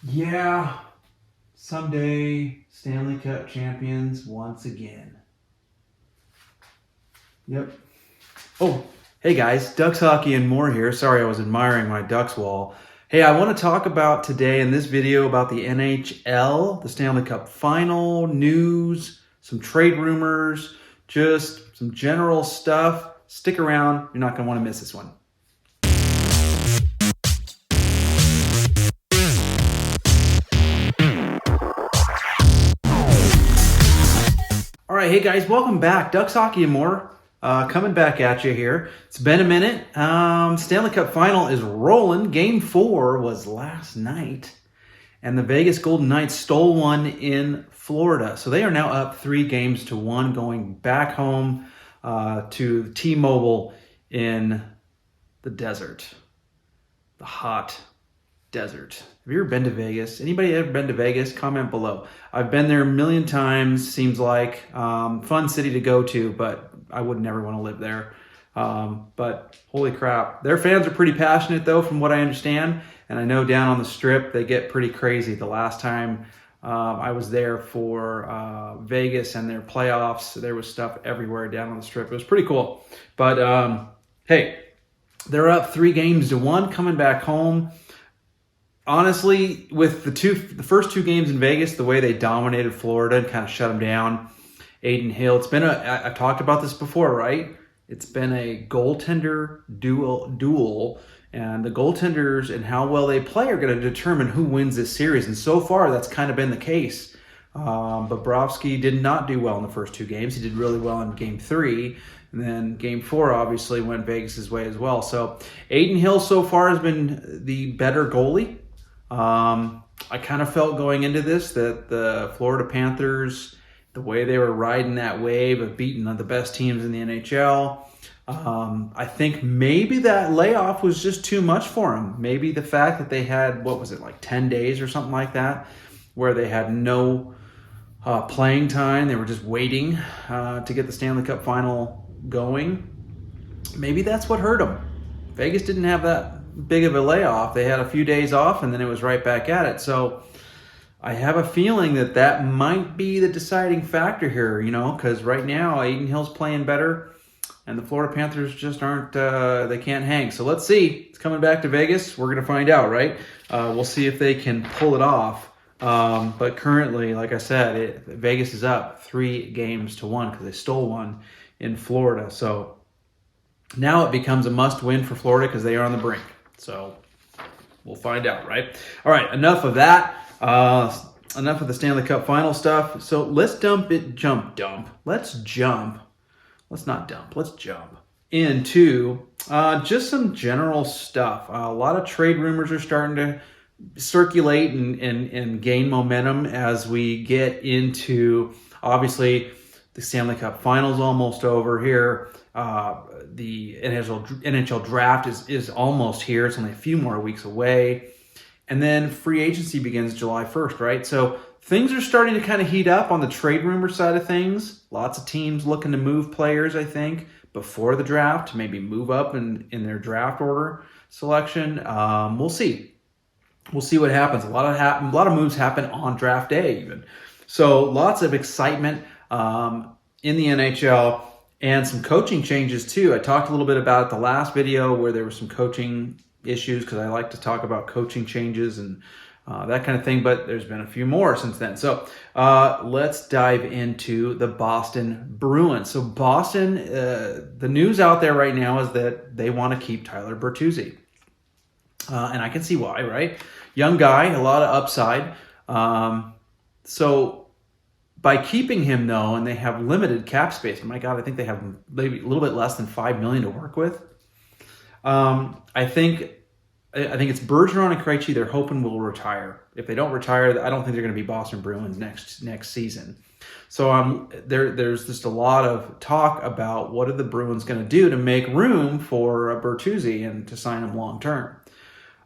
Yeah, someday Stanley Cup champions once again. Yep. Oh, hey guys, Ducks Hockey and more here. Sorry, I was admiring my Ducks wall. Hey, I want to talk about today in this video about the NHL, the Stanley Cup Final, news, some trade rumors, just some general stuff. Stick around, you're not going to want to miss this one. All right, hey guys, welcome back. Ducks Hockey and more. Coming back at you here. It's been a minute. Stanley Cup Final is rolling. Game 4 was last night, and the Vegas Golden Knights stole one in Florida. So they are now up 3-1, going back home to T-Mobile in the desert, the hot desert. Have you ever been to Vegas? Anybody ever been to Vegas? Comment below. I've been there a million times. Seems like fun city to go to, but I would never want to live there. But holy crap, their fans are pretty passionate though, from what I understand. And I know down on the Strip they get pretty crazy. The last time I was there for Vegas and their playoffs, there was stuff everywhere down on the Strip. It was pretty cool. But hey, they're up 3-1 coming back home. Honestly, with the first 2 games in Vegas, the way they dominated Florida and kind of shut them down, Adin Hill, it's been I've talked about this before, right? It's been a goaltender duel, and the goaltenders and how well they play are going to determine who wins this series. And so far, that's kind of been the case. Bobrovsky did not do well in the first 2 games. He did really well in Game 3. And then Game 4 obviously went Vegas' way as well. So Adin Hill so far has been the better goalie. I kind of felt going into this that the Florida Panthers, the way they were riding that wave of beating the best teams in the NHL, I think maybe that layoff was just too much for them. Maybe the fact that they had, 10 days or something like that, where they had no playing time. They were just waiting to get the Stanley Cup Final going. Maybe that's what hurt them. Vegas didn't have that big of a layoff. They had a few days off and then it was right back at it. So I have a feeling that might be the deciding factor here, because right now Adin Hill's playing better and the Florida Panthers just aren't, they can't hang. So let's see. It's coming back to Vegas. We're going to find out, right? We'll see if they can pull it off. But currently, like I said, Vegas is up 3-1 because they stole one in Florida. So now it becomes a must-win for Florida because they are on the brink. So we'll find out, right? All right, enough of that. Enough of the Stanley Cup Final stuff. So let's Let's jump into just some general stuff. A lot of trade rumors are starting to circulate and gain momentum as we get into, obviously, the Stanley Cup Final's almost over here. The NHL draft is almost here. It's only a few more weeks away. And then free agency begins July 1st, right? So things are starting to kind of heat up on the trade rumor side of things. Lots of teams looking to move players, I think, before the draft, to maybe move up in their draft order selection. We'll see. We'll see what happens. A lot of moves happen on draft day even. So lots of excitement in the NHL. And some coaching changes too. I talked a little bit about it the last video where there were some coaching issues because I like to talk about coaching changes and that kind of thing. But there's been a few more since then. So let's dive into the Boston Bruins. So Boston, the news out there right now is that they want to keep Tyler Bertuzzi. And I can see why, right? Young guy, a lot of upside. So by keeping him, though, and they have limited cap space, my God, I think they have maybe a little bit less than $5 million to work with. I think it's Bergeron and Krejci they're hoping will retire. If they don't retire, I don't think they're going to be Boston Bruins next season. So there's just a lot of talk about what are the Bruins going to do to make room for Bertuzzi and to sign him long term.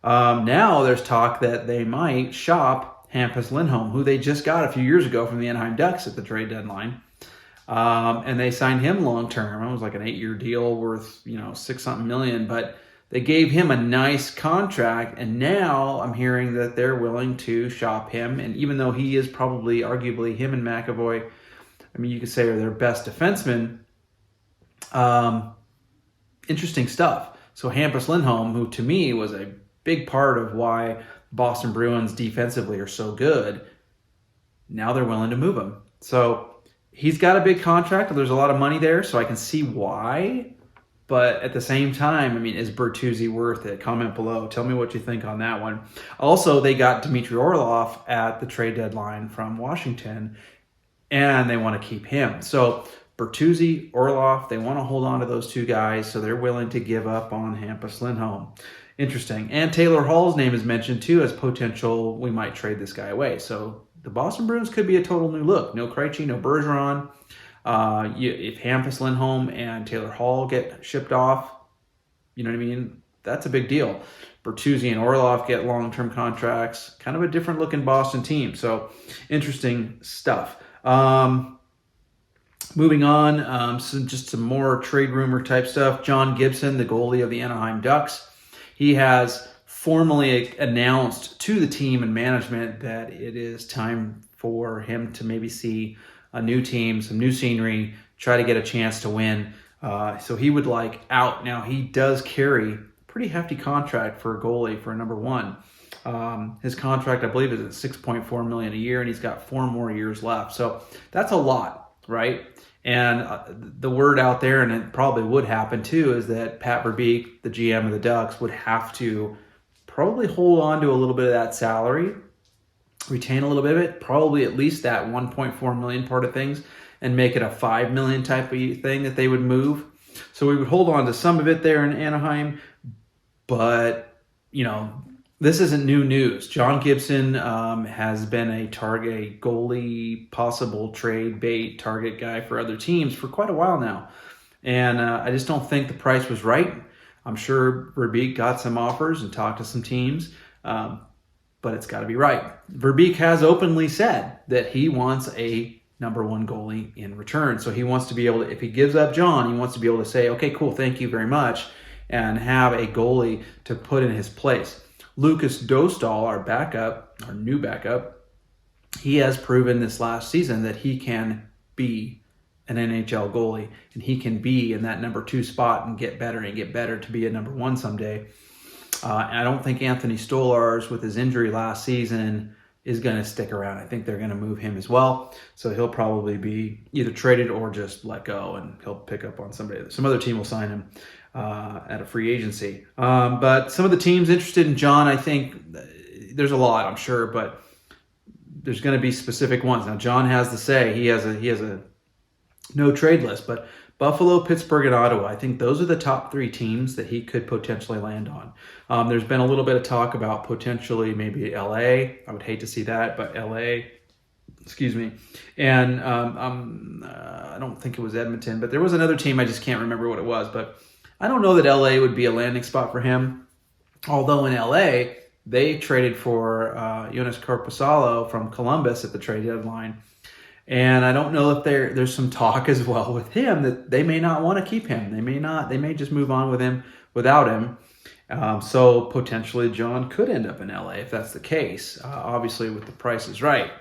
Now there's talk that they might shop Hampus Lindholm, who they just got a few years ago from the Anaheim Ducks at the trade deadline. And they signed him long term. It was like an 8-year deal worth, $6-something million. But They gave him a nice contract, and now I'm hearing that they're willing to shop him. And even though he is probably, arguably, him and McAvoy, I mean, you could say are their best defensemen. Interesting stuff. So Hampus Lindholm, who to me was a big part of why Boston Bruins defensively are so good, now they're willing to move him. So he's got a big contract. There's a lot of money there, so I can see why. But at the same time, I mean, is Bertuzzi worth it? Comment below. Tell me what you think on that one. Also, they got Dmitry Orlov at the trade deadline from Washington, and they want to keep him. So Bertuzzi, Orlov, they want to hold on to those two guys, so they're willing to give up on Hampus Lindholm. Interesting. And Taylor Hall's name is mentioned, too, as potential. We might trade this guy away. So the Boston Bruins could be a total new look. No Krejci, no Bergeron. If Hampus Lindholm and Taylor Hall get shipped off, you know what I mean? That's a big deal. Bertuzzi and Orlov get long-term contracts. Kind of a different looking Boston team. So interesting stuff. Moving on, some more trade rumor type stuff. John Gibson, the goalie of the Anaheim Ducks, he has formally announced to the team and management that it is time for him to maybe see a new team, some new scenery, try to get a chance to win. So he would like out. Now, he does carry a pretty hefty contract for a goalie for a number one. His contract, I believe, is at $6.4 million a year, and he's got 4 more years left. So that's a lot, right? And the word out there, and it probably would happen too, is that Pat Verbeek, the GM of the Ducks, would have to probably hold on to a little bit of that salary, retain a little bit of it, probably at least that 1.4 million part of things, and make it a 5 million type of thing that they would move. So we would hold on to some of it there in Anaheim, but you know, this isn't new news. John Gibson has been a target, a goalie, possible trade bait target guy for other teams for quite a while now. And I just don't think the price was right. I'm sure Verbeek got some offers and talked to some teams, but it's got to be right. Verbeek has openly said that he wants a number one goalie in return. So he wants to be able to, if he gives up John, he wants to be able to say, okay, cool, thank you very much, and have a goalie to put in his place. Lucas Dostal, our new backup, he has proven this last season that he can be an NHL goalie, and he can be in that number 2 spot and get better to be a number 1 someday. And I don't think Anthony Stolarz, with his injury last season, is going to stick around. I think they're going to move him as well. So he'll probably be either traded or just let go, and he'll pick up on somebody. Some other team will sign him at a free agency. But some of the teams interested in John, I think there's a lot, I'm sure, but there's going to be specific ones. Now, John has to say he has a no trade list, but Buffalo, Pittsburgh, and Ottawa, I think those are the top 3 teams that he could potentially land on. There's been a little bit of talk about potentially maybe LA. I would hate to see that, but LA, excuse me. And I don't think it was Edmonton, but there was another team, I just can't remember what it was. But I don't know that LA would be a landing spot for him. Although in LA, they traded for Jonas Korpisalo from Columbus at the trade deadline. And I don't know if there's some talk as well with him that they may not want to keep him. They may just move on with him without him. So potentially John could end up in LA if that's the case. Obviously with the prices right?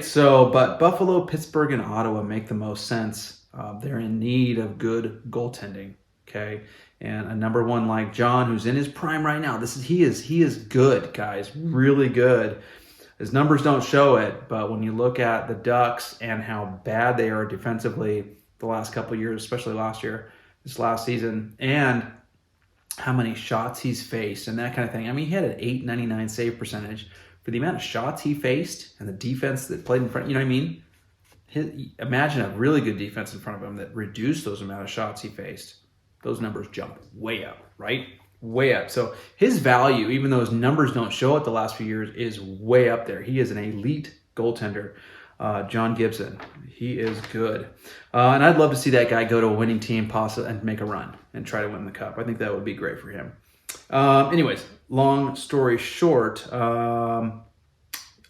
So, but Buffalo, Pittsburgh, and Ottawa make the most sense. They're in need of good goaltending. Okay. And a number 1 like John, who's in his prime right now. He is good, guys, really good. His numbers don't show it, but when you look at the Ducks and how bad they are defensively the last couple of years, especially this last season, and how many shots he's faced and that kind of thing. I mean, he had an .899 save percentage for the amount of shots he faced and the defense that played in front. You know what I mean? Imagine a really good defense in front of him that reduced those amount of shots he faced. Those numbers jump way up, right? Way up. So his value, even though his numbers don't show it the last few years, is way up there. He is an elite goaltender. John Gibson, he is good. And I'd love to see that guy go to a winning team and make a run and try to win the cup. I think that would be great for him. Anyways, long story short, on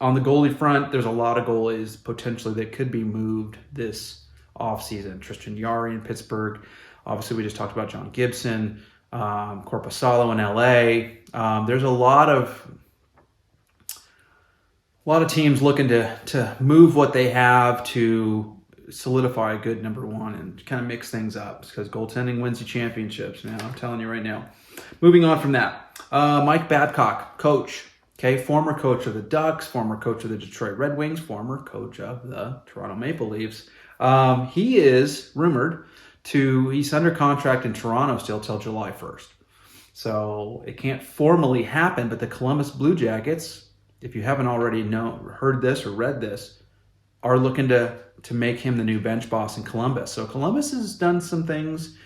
the goalie front, there's a lot of goalies potentially that could be moved this offseason. Tristan Jarry in Pittsburgh. Obviously, we just talked about John Gibson. Corpusalo in LA. There's a lot of teams looking to move what they have to solidify a good number one and kind of mix things up, because goaltending wins you championships. Now, I'm telling you right now. Moving on from that, Mike Babcock, coach. Okay, former coach of the Ducks, former coach of the Detroit Red Wings, former coach of the Toronto Maple Leafs. He is rumored he's under contract in Toronto still till July 1st. So it can't formally happen, but the Columbus Blue Jackets, if you haven't already heard this or read this, are looking to make him the new bench boss in Columbus. So Columbus has done some things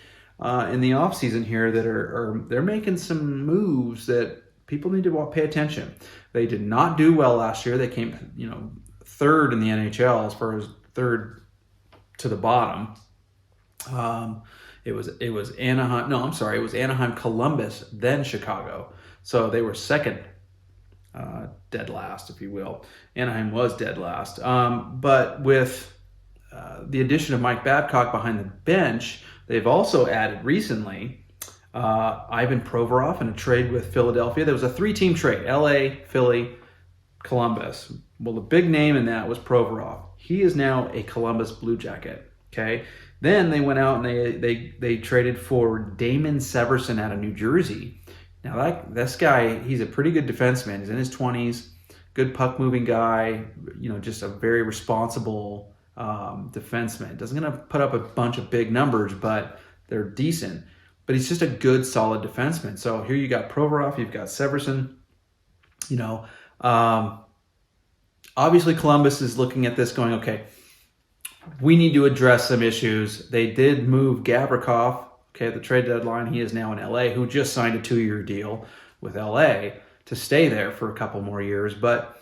in the offseason here that they're making some moves that people need to pay attention. They did not do well last year. They came, third in the NHL as far as third to the bottom. It was Anaheim. No, I'm sorry. It was Anaheim, Columbus, then Chicago. So they were second, dead last, if you will. Anaheim was dead last. But with the addition of Mike Babcock behind the bench, they've also added recently Ivan Provorov in a trade with Philadelphia. There was a 3-team trade: LA, Philly, Columbus. Well, the big name in that was Provorov. He is now a Columbus Blue Jacket. Okay. Then they went out and they traded for Damon Severson out of New Jersey. Now this guy, he's a pretty good defenseman. He's in his 20s, good puck moving guy. Just a very responsible defenseman. Doesn't gonna put up a bunch of big numbers, but they're decent. But he's just a good, solid defenseman. So here you got Provorov, you've got Severson. Obviously Columbus is looking at this going, okay, we need to address some issues. They did move Gavrikov, at the trade deadline. He is now in LA, who just signed a 2-year deal with LA to stay there for a couple more years. But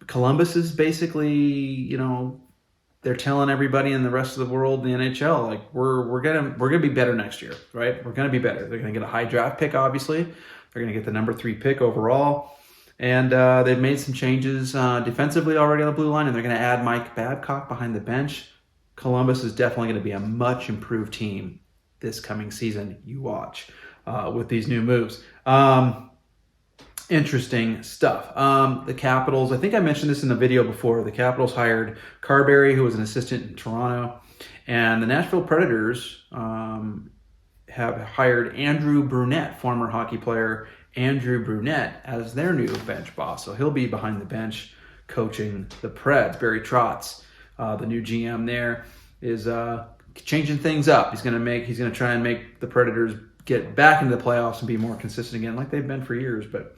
Columbus is basically, they're telling everybody in the rest of the world, in the NHL, like we're gonna be better next year, right? We're gonna be better. They're gonna get a high draft pick, obviously. They're gonna get the number 3 pick overall. And they've made some changes defensively already on the blue line, and they're going to add Mike Babcock behind the bench. Columbus is definitely going to be a much improved team this coming season. You watch with these new moves. Interesting stuff. The Capitals, I think I mentioned this in the video before. The Capitals hired Carberry, who was an assistant in Toronto, and the Nashville Predators have hired Andrew Brunette, former hockey player Andrew Brunette, as their new bench boss. So he'll be behind the bench coaching the Preds. Barry Trotz, the new GM there, is changing things up. He's going to try and make the Predators get back into the playoffs and be more consistent again, like they've been for years, but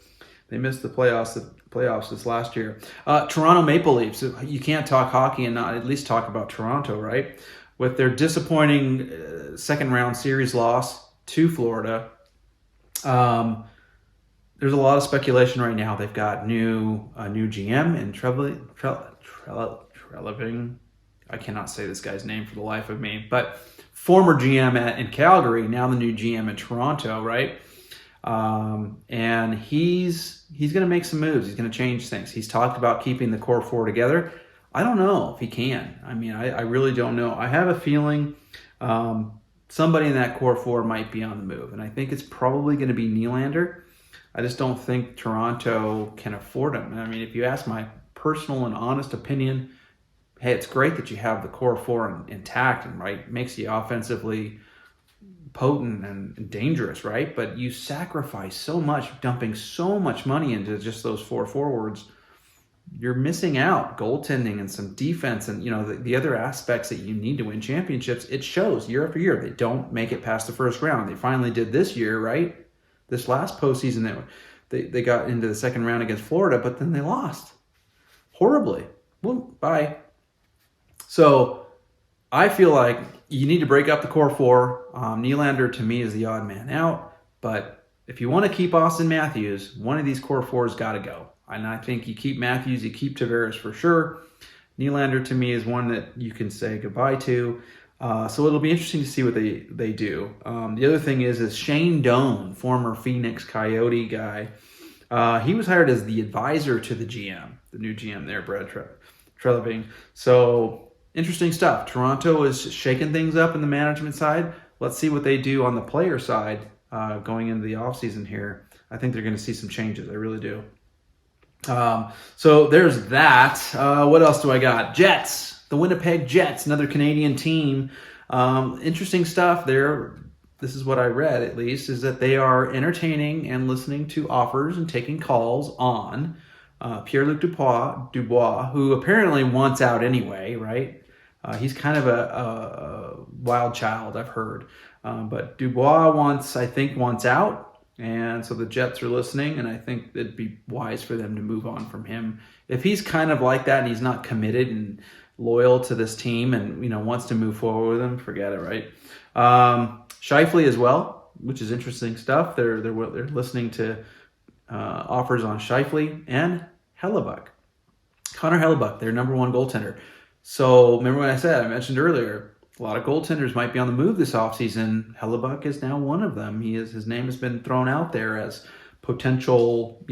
they missed the playoffs this last year. Toronto Maple Leafs. You can't talk hockey and not at least talk about Toronto, right? With their disappointing second round series loss to Florida. There's a lot of speculation right now. They've got a new GM in Treliving. I cannot say this guy's name for the life of me, but former GM in Calgary, now the new GM in Toronto, right? And he's going to make some moves. He's going to change things. He's talked about keeping the core 4 together. I don't know if he can. I mean, I really don't know. I have a feeling somebody in that core 4 might be on the move, and I think it's probably going to be Nylander. I just don't think Toronto can afford him. I mean, if you ask my personal and honest opinion, hey, it's great that you have the core 4 intact and right makes you offensively potent and dangerous, right? But you sacrifice so much, dumping so much money into just those 4 forwards. You're missing out goaltending and some defense and the other aspects that you need to win championships. It shows year after year. They don't make it past the first round. They finally did this year, right? This last postseason, they got into the second round against Florida, but then they lost horribly. Well, bye. So I feel like you need to break up the core 4. Nylander, to me, is the odd man out. But if you want to keep Austin Matthews, one of these core 4's got to go. And I think you keep Matthews, you keep Tavares for sure. Nylander, to me, is one that you can say goodbye to. So it'll be interesting to see what they do. The other thing is Shane Doan, former Phoenix Coyote guy. He was hired as the advisor to the GM, the new GM there, Brad Treliving. So interesting stuff. Toronto is shaking things up in the management side. let's see what they do on the player side going into the offseason here. I think they're going to see some changes. I really do. So there's that. What else do I got? Jets, the Winnipeg Jets, another Canadian team. Interesting stuff there. This is what I read, at least, is that they are entertaining and listening to offers and taking calls on Pierre-Luc Dubois, who apparently wants out anyway, right? He's kind of a wild child, I've heard. But Dubois wants out. And so the Jets are listening, and I think it'd be wise for them to move on from him. If he's kind of like that and he's not committed and loyal to this team and, wants to move forward with them, forget it, right? Scheifele as well, which is interesting stuff. They're listening to offers on Scheifele and Hellebuck. Connor Hellebuck, their number one goaltender. So remember when I mentioned earlier, a lot of goaltenders might be on the move this offseason. Hellebuck is now one of them. His name has been thrown out there as potential,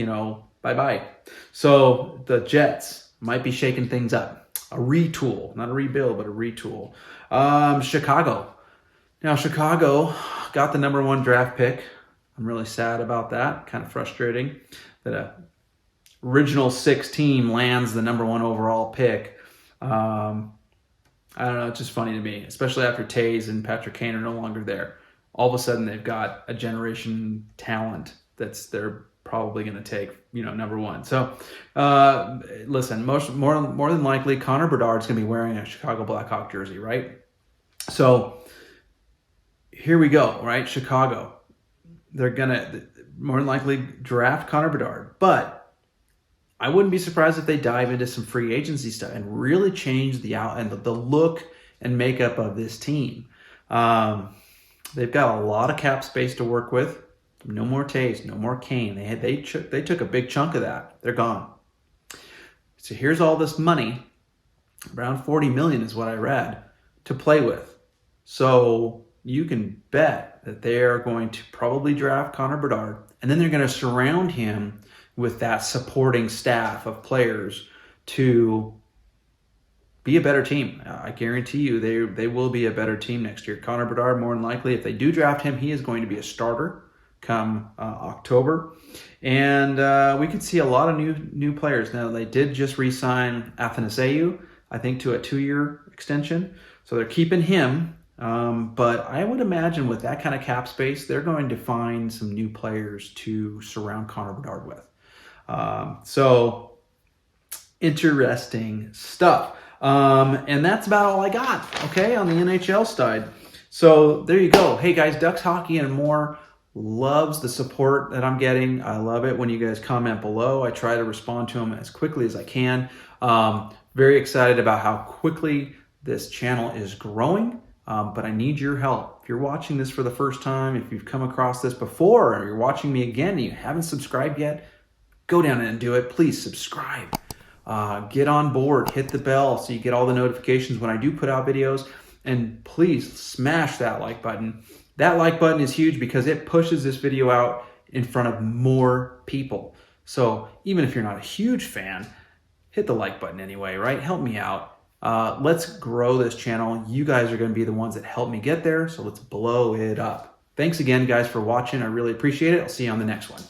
bye-bye. So the Jets might be shaking things up. A retool, not a rebuild, but a retool. Chicago. Now, Chicago got the number one draft pick. I'm really sad about that. Kind of frustrating that a original 6 team lands the number one overall pick. I don't know, it's just funny to me, especially after Taves and Patrick Kane are no longer there. All of a sudden, they've got a generation talent they're probably going to take, number one. So, listen, more than likely, Connor Bedard's going to be wearing a Chicago Blackhawk jersey, right? So, here we go, right? Chicago. They're going to more than likely draft Connor Bedard, but I wouldn't be surprised if they dive into some free agency stuff and really change the look and makeup of this team. They've got a lot of cap space to work with. No more Taves, no more Kane. They took a big chunk of that. They're gone. So here's all this money, around $40 million is what I read, to play with. So you can bet that they are going to probably draft Connor Bedard, and then they're going to surround him with that supporting staff of players to be a better team. I guarantee you they will be a better team next year. Connor Bedard, more than likely, if they do draft him, he is going to be a starter come October. And we could see a lot of new players. Now, they did just re-sign Athanasiou, I think, to a 2-year extension. So they're keeping him. But I would imagine with that kind of cap space, they're going to find some new players to surround Connor Bedard with. So interesting stuff. And that's about all I got, okay, on the NHL side. So there you go. Hey guys, Ducks Hockey and More loves the support that I'm getting. I love it when you guys comment below. I try to respond to them as quickly as I can. Very excited about how quickly this channel is growing. But I need your help. If you're watching this for the first time, if you've come across this before, or you're watching me again and you haven't subscribed yet, go down and do it. Please subscribe. Get on board. Hit the bell so you get all the notifications when I do put out videos. And please smash that like button. That like button is huge because it pushes this video out in front of more people. So even if you're not a huge fan, hit the like button anyway, right? Help me out. Let's grow this channel. You guys are going to be the ones that help me get there. So let's blow it up. Thanks again, guys, for watching. I really appreciate it. I'll see you on the next one.